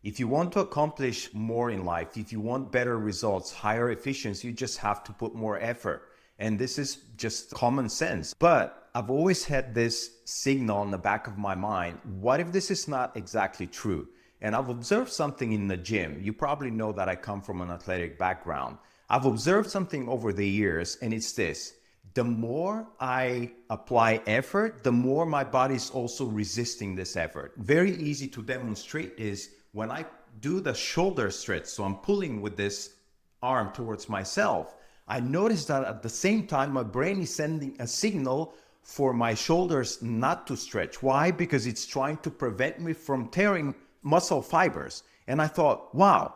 If you want to accomplish more in life, if you want better results, higher efficiency, you just have to put more effort. And this is just common sense. But I've always had this signal in the back of my mind. What if this is not exactly true? And I've observed something in the gym. You probably know that I come from an athletic background. I've observed something over the years, and it's this. The more I apply effort, the more my body is also resisting this effort. Very easy to demonstrate is when I do the shoulder stretch. So I'm pulling with this arm towards myself. I notice that at the same time, my brain is sending a signal for my shoulders not to stretch. Why? Because it's trying to prevent me from tearing muscle fibers. And I thought, wow,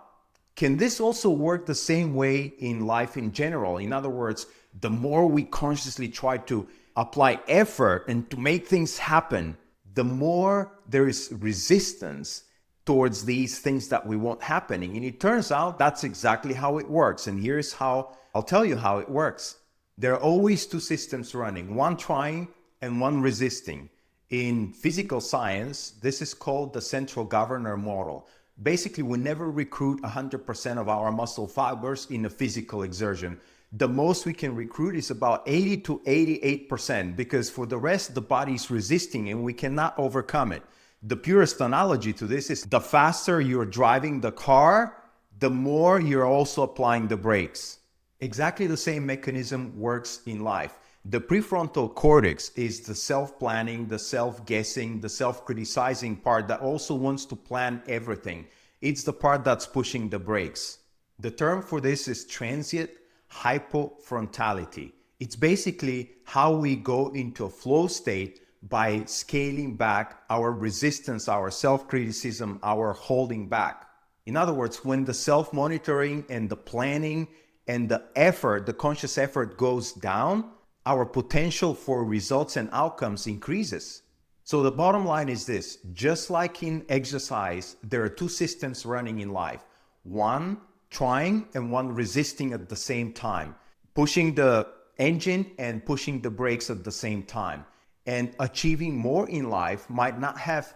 can this also work the same way in life in general? In other words, the more we consciously try to apply effort and to make things happen, the more there is resistance towards these things that we want happening. And it turns out that's exactly how it works. And here's how I'll tell you how it works. There are always two systems running, one trying and one resisting. In physical science, this is called the central governor model. Basically, we never recruit 100% of our muscle fibers in a physical exertion. The most we can recruit is about 80 to 88% because for the rest, the body is resisting and we cannot overcome it. The purest analogy to this is the faster you're driving the car, the more you're also applying the brakes. Exactly the same mechanism works in life. The prefrontal cortex is the self-planning, the self-guessing, the self-criticizing part that also wants to plan everything. It's the part that's pushing the brakes. The term for this is transient hypofrontality. It's basically how we go into a flow state by scaling back our resistance, our self-criticism, our holding back. In other words, when the self-monitoring and the planning and the effort, the conscious effort goes down, our potential for results and outcomes increases. So the bottom line is this, just like in exercise, there are two systems running in life. One trying and one resisting at the same time, pushing the engine and pushing the brakes at the same time. And achieving more in life might not have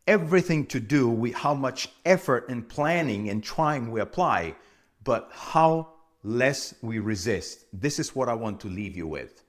everything to do with how much effort and planning and trying we apply, but how less we resist. This is what I want to leave you with.